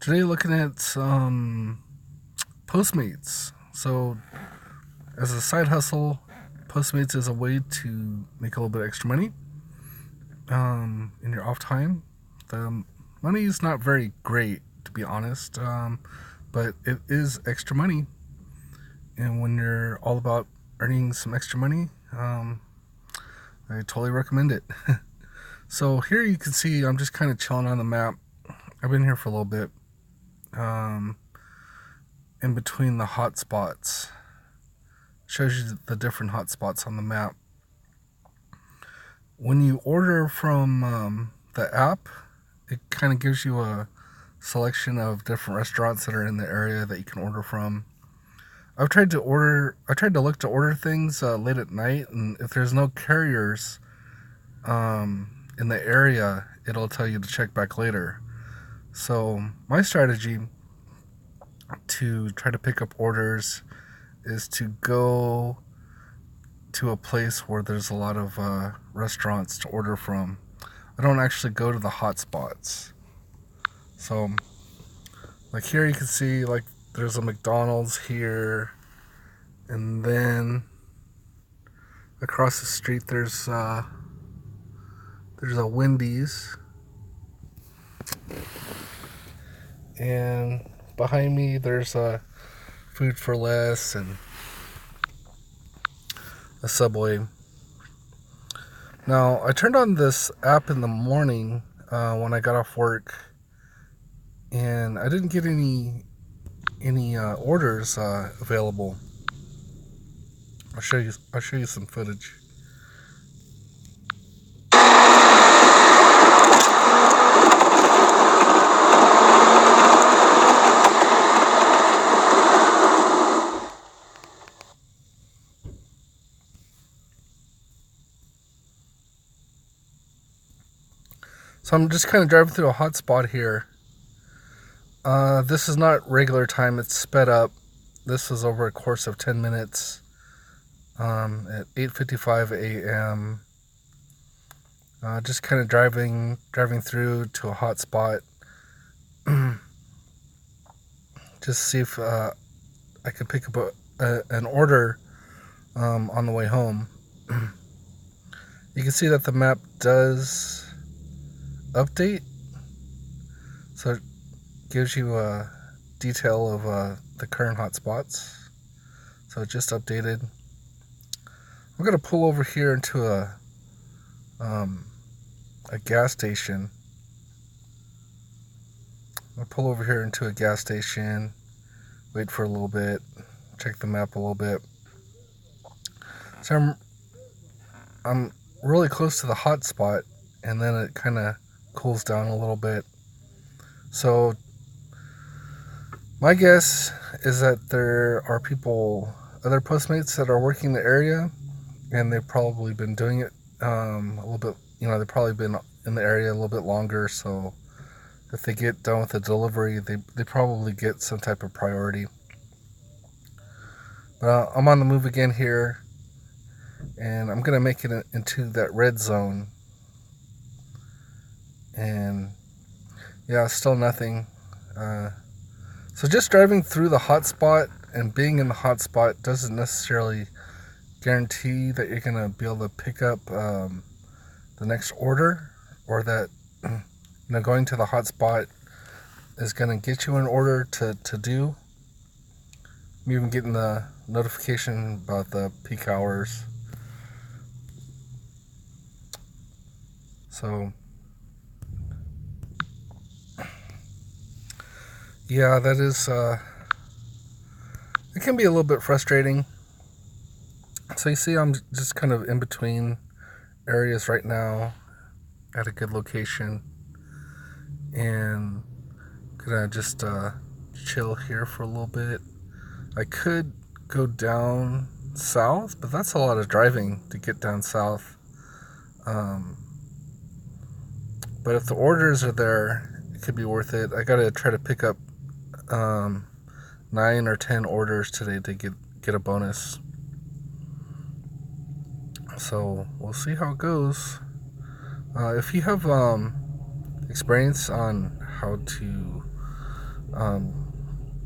Today looking at some Postmates. So as a side hustle, Postmates is a way to make a little bit extra money in your off time. The money is not very great, to be honest, but it is extra money. And when you're all about earning some extra money, I totally recommend it. So here you can see I'm just kind of chilling on the map. I've been here for a little bit. In between the hotspots, shows you the different hotspots on the map. When you order from the app, it kind of gives you a selection of different restaurants that are in the area that you can order from. I tried to look to order things late at night, and if there's no carriers in the area, it'll tell you to check back later. So my strategy to try to pick up orders is to go to a place where there's a lot of restaurants to order from. I don't actually go to the hotspots. So like here you can see like there's a McDonald's here, and then across the street there's a Wendy's, and behind me there's a Food for Less and a Subway. Now I turned on this app in the morning when I got off work, and I didn't get any orders available. I'll show you some footage. So I'm just kind of driving through a hotspot here. This is not regular time, it's sped up. This was over a course of 10 minutes at 8:55 a.m. Just kind of driving through to a hotspot. Just see if I could pick up an order on the way home. You can see that the map does update, so it gives you a detail of the current hotspots. So it just updated. I'm gonna pull over here into a gas station. I'll pull over here into a gas station, wait for a little bit, check the map a little bit. So I'm really close to the hotspot, and then it kind of cools down a little bit. So my guess is that there are other Postmates that are working the area, and they've probably been doing it a little bit, they've probably been in the area a little bit longer, so if they get done with the delivery, they probably get some type of priority. But I'm on the move again here, and I'm gonna make it into that red zone. And yeah, still nothing. So just driving through the hotspot and being in the hotspot doesn't necessarily guarantee that you're gonna be able to pick up the next order, or that going to the hotspot is gonna get you an order to do. I'm even getting the notification about the peak hours. So yeah, that is, it can be a little bit frustrating. So you see I'm just kind of in between areas right now at a good location, and gonna just chill here for a little bit. I could go down south, but that's a lot of driving to get down south. But if the orders are there, it could be worth it. I gotta try to pick up 9 or 10 orders today to get a bonus. So we'll see how it goes. If you have experience on how to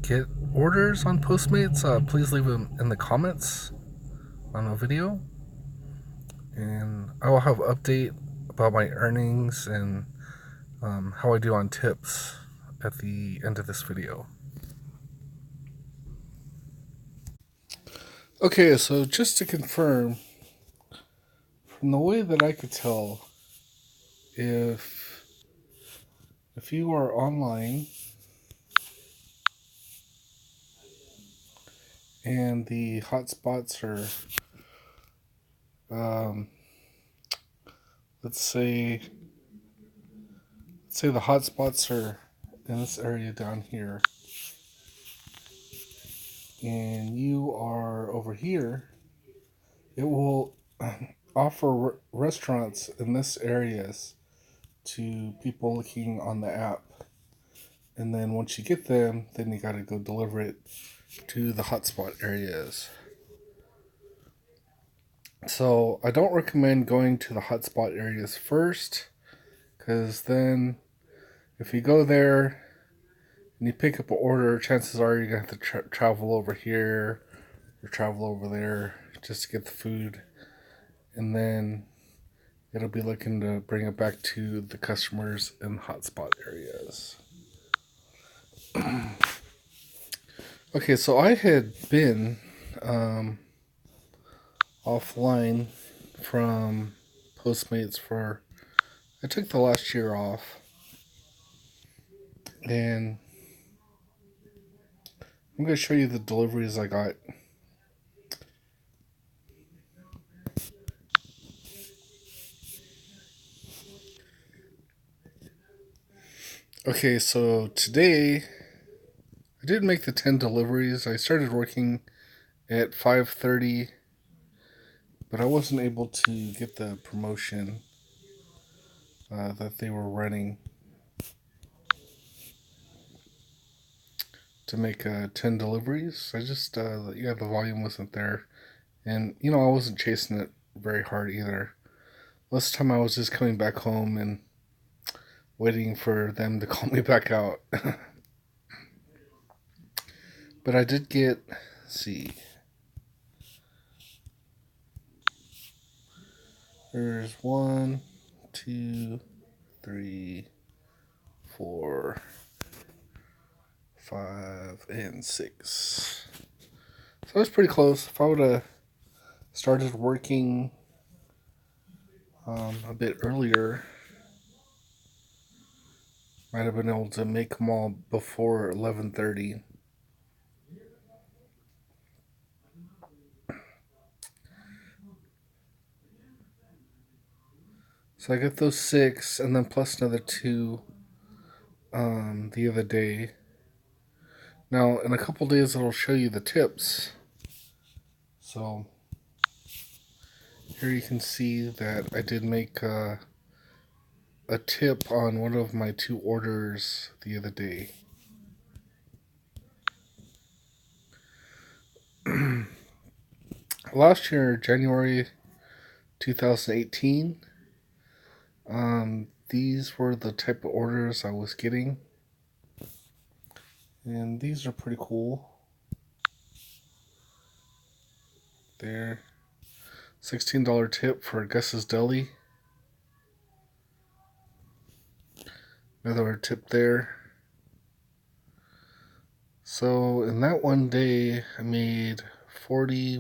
get orders on Postmates, please leave them in the comments on a video, and I will have update about my earnings and how I do on tips at the end of this video. Okay, so just to confirm, from the way that I could tell, if you are online and the hotspots are, let's say the hotspots are in this area down here, and you are over here, it will offer restaurants in this areas to people looking on the app. And then once you get them, then you got to go deliver it to the hotspot areas. So I don't recommend going to the hotspot areas first, because then if you go there and you pick up an order, chances are you're going to have to travel over here or travel over there just to get the food. And then it'll be looking to bring it back to the customers in hotspot areas. Okay, so I had been offline from Postmates I took the last year off, and I'm going to show you the deliveries I got. Okay, so today I did make the 10 deliveries. I started working at 5:30, but I wasn't able to get the promotion that they were running to make 10 deliveries. I just, the volume wasn't there. And, I wasn't chasing it very hard either. Most time I was just coming back home and waiting for them to call me back out. But I did get, let's see, there's 1, 2, 3, 4, 5, and 6. So it's pretty close. If I would have started working a bit earlier, might have been able to make them all before 11:30. So I got those 6, and then plus another 2 the other day. Now, in a couple days, it'll show you the tips. So here you can see that I did make a tip on one of my 2 orders the other day. Last year, January 2018, these were the type of orders I was getting. And these are pretty cool. There. $16 tip for Gus's Deli. Another tip there. So in that one day, I made $42.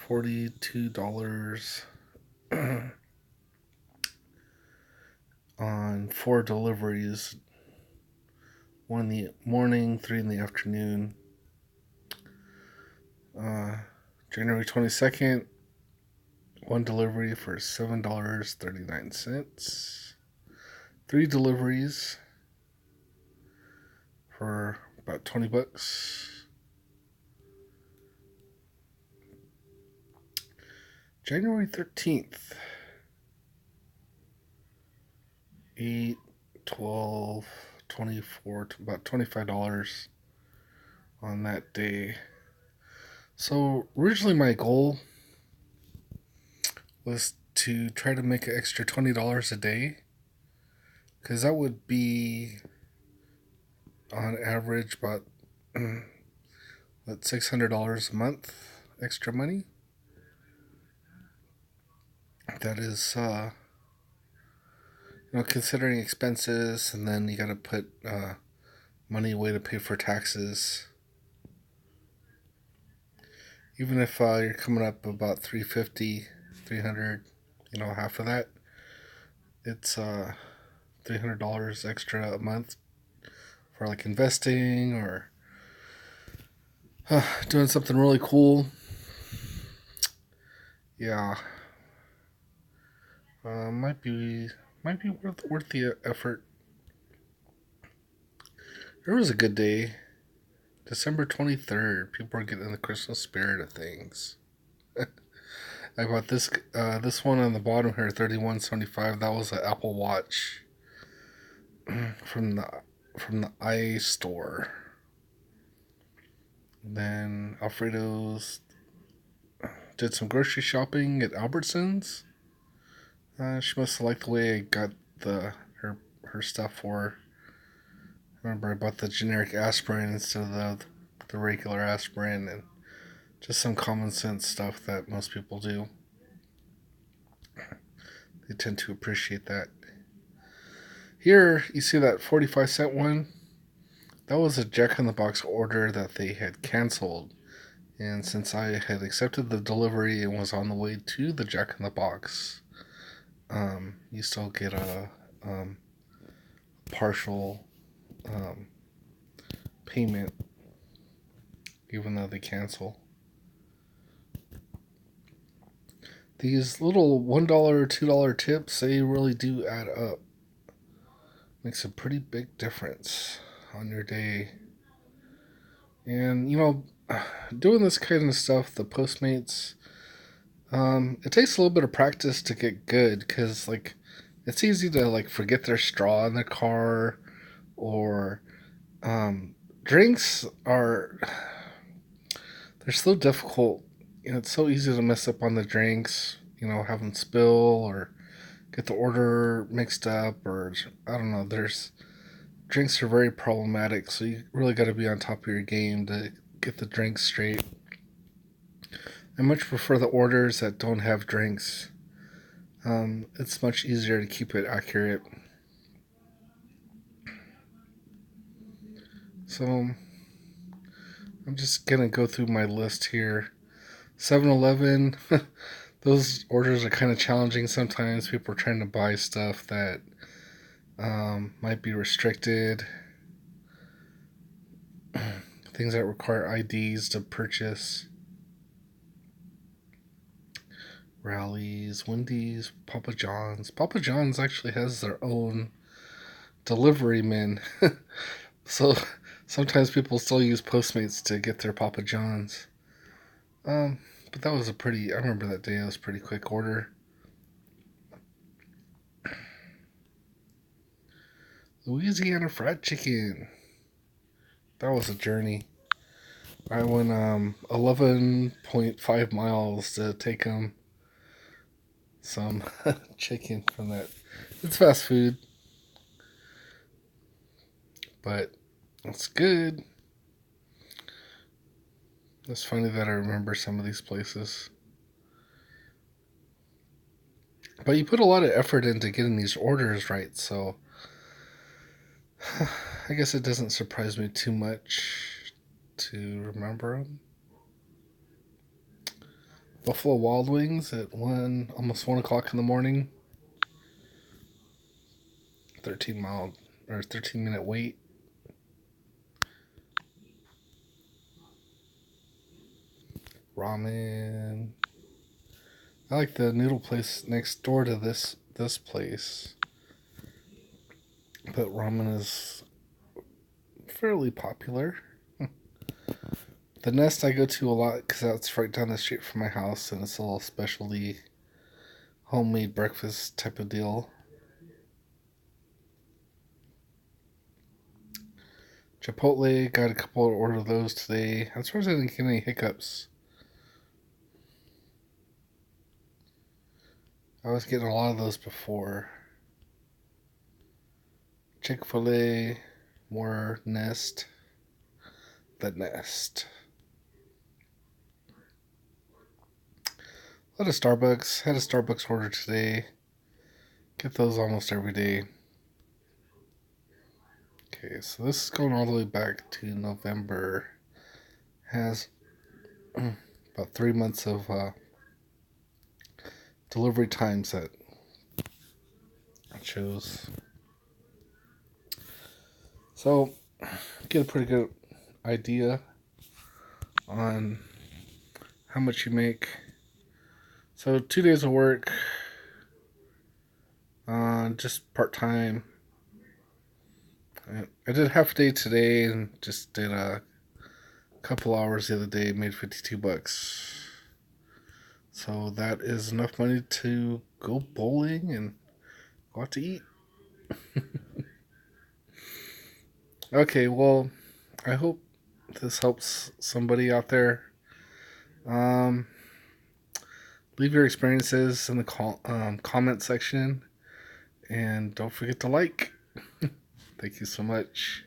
$42 on 4 deliveries. 1 in the morning, 3 in the afternoon. January 22nd, 1 delivery for $7.39. 3 deliveries for about $20. January 13th, 8, 12, 24, about $25 on that day. So originally my goal was to try to make an extra $20 a day. because that would be on average about what, $600 a month extra money. That is, considering expenses, and then you got to put money away to pay for taxes. Even if you're coming up about 350, 300, half of that, it's $300 extra a month for like investing or doing something really cool. Yeah, might be worth the effort. It was a good day. December 23rd. People are getting in the Christmas spirit of things. I bought this one on the bottom here, 31.75. That was an Apple Watch from the iStore. Then Alfredo's did some grocery shopping at Albertsons. She must have liked the way I got her stuff for her. Remember, I bought the generic aspirin instead of the regular aspirin, and just some common sense stuff that most people do. They tend to appreciate that. Here, you see that 45-cent one? That was a Jack in the Box order that they had canceled. And since I had accepted the delivery and was on the way to the Jack in the Box, you still get a partial payment even though they cancel. These little $1 or $2 tips, they really do add up. Makes a pretty big difference on your day. And doing this kind of stuff, the Postmates, it takes a little bit of practice to get good because like it's easy to like forget their straw in the car, or drinks are they're so difficult. It's so easy to mess up on the drinks. Have them spill or get the order mixed up, or I don't know. There's drinks are very problematic, so you really got to be on top of your game to get the drinks straight. I much prefer the orders that don't have drinks. It's much easier to keep it accurate. So I'm just gonna go through my list here. 7-Eleven, those orders are kind of challenging sometimes. People are trying to buy stuff that might be restricted. Things that require IDs to purchase. Rallies, Wendy's, Papa John's. Papa John's actually has their own delivery men. So sometimes people still use Postmates to get their Papa John's. But that was I remember that day, it was a pretty quick order. Louisiana fried chicken. That was a journey. I went 11.5 miles to take them some chicken from that. It's fast food, but it's good. It's funny that I remember some of these places. But you put a lot of effort into getting these orders right, so I guess it doesn't surprise me too much to remember them. Buffalo Wild Wings at almost 1 o'clock in the morning. 13-minute wait. Ramen. I like the noodle place next door to this place, but ramen is fairly popular. The Nest I go to a lot because that's right down the street from my house, and it's a little specialty homemade breakfast type of deal. Chipotle, got a couple of order of those today. I'm surprised I didn't get any hiccups. I was getting a lot of those before. Chick-fil-A, more Nest, the Nest. A lot of Starbucks. Had a Starbucks order today. Get those almost every day. Okay, so this is going all the way back to November. Has about 3 months of delivery times that I chose. So, get a pretty good idea on how much you make. So 2 days of work, just part time. I did half a day today and just did a couple hours the other day. Made $52. So that is enough money to go bowling and go out to eat. Okay, well, I hope this helps somebody out there. Leave your experiences in the comment section, and don't forget to like. Thank you so much.